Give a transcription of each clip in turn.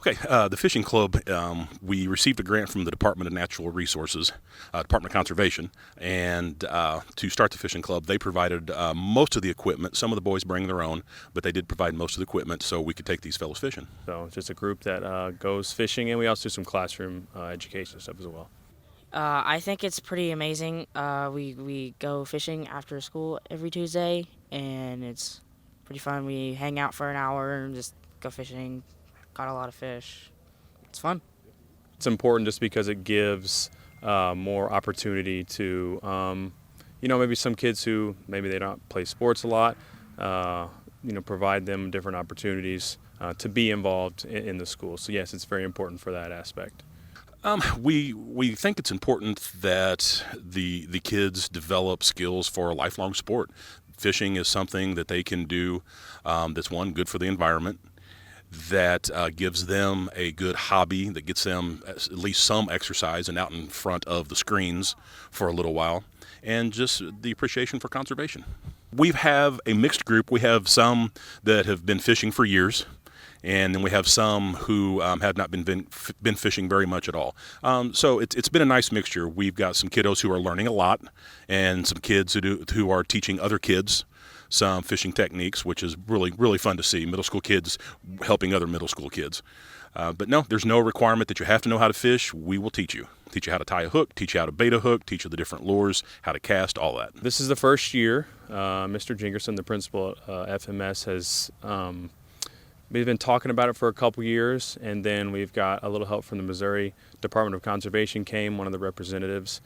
Okay, the fishing club, we received a grant from the Department of Natural Resources, Department of Conservation, and to start the fishing club, they provided most of the equipment. Some of the boys bring their own, but they did provide most of the equipment so we could take these fellows fishing. So it's just a group that goes fishing, and we also do some classroom education stuff as well. I think it's pretty amazing. We go fishing after school every Tuesday, and it's pretty fun. We hang out for an hour and just go fishing. Caught a lot of fish. It's fun. It's important just because it gives more opportunity to, maybe some kids who maybe they don't play sports a lot, provide them different opportunities to be involved in the school. So yes, it's very important for that aspect. We think it's important that the kids develop skills for a lifelong sport. Fishing is something that they can do that's, one, good for the environment, that gives them a good hobby, that gets them at least some exercise and out in front of the screens for a little while, and just the appreciation for conservation. We have a mixed group. We have some that have been fishing for years, and then we have some who have not been fishing very much at all. So it's been a nice mixture. We've got some kiddos who are learning a lot, and some kids who are teaching other kids some fishing techniques, which is really, really fun to see. Middle school kids helping other middle school kids. But no, there's no requirement that you have to know how to fish. We will teach you. Teach you how to tie a hook, teach you how to bait a hook, teach you the different lures, how to cast, all that. This is the first year. Mr. Jingerson, the principal at FMS, has we've been talking about it for a couple years, and then we've got a little help from the Missouri Department of Conservation. One of the representatives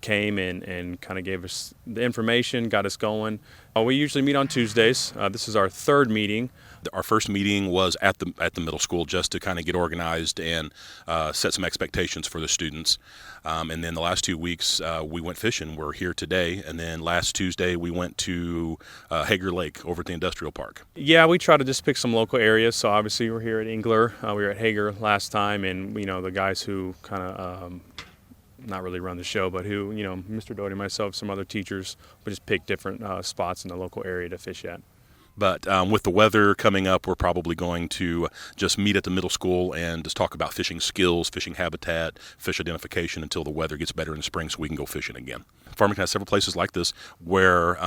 came and kind of gave us the information, got us going. We usually meet on Tuesdays. This is our third meeting. Our first meeting was at the middle school, just to kind of get organized and set some expectations for the students. And then the last 2 weeks we went fishing. We're here today, and then last Tuesday we went to Hager Lake over at the industrial park. Yeah, we try to just pick some local areas. So obviously we're here at Engler. We were at Hager last time, and the guys who kind of not really run the show, but who, Mr. Doty, myself, some other teachers, would just pick different spots in the local area to fish at. But with the weather coming up, we're probably going to just meet at the middle school and just talk about fishing skills, fishing habitat, fish identification until the weather gets better in the spring so we can go fishing again. Farmington has several places like this where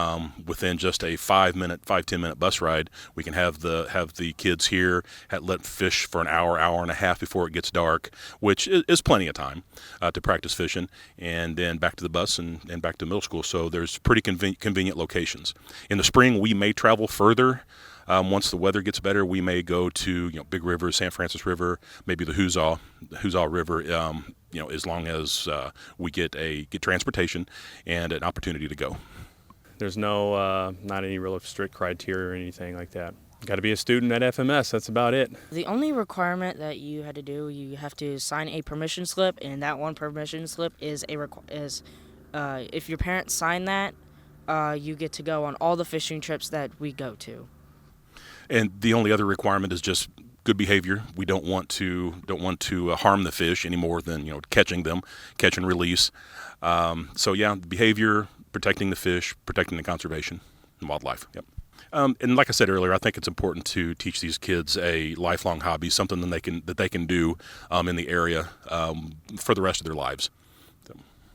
within just a 5-10 minute bus ride, we can have the kids here, let fish for an hour and a half before it gets dark, which is plenty of time to practice fishing, and then back to the bus and back to middle school. So there's pretty convenient locations. In the spring, we may travel further. Once the weather gets better, we may go to Big River, San Francis River, maybe the Huzaw River. As long as we get transportation and an opportunity to go. There's not any real strict criteria or anything like that. Got to be a student at FMS. That's about it. The only requirement that you had to do, you have to sign a permission slip, and that one permission slip is if your parents sign that, you get to go on all the fishing trips that we go to. And the only other requirement is just good behavior. We don't want to harm the fish any more than catch and release. Behavior, protecting the fish, protecting the conservation and wildlife. Yep. And like I said earlier, I think it's important to teach these kids a lifelong hobby, something that they can do in the area for the rest of their lives.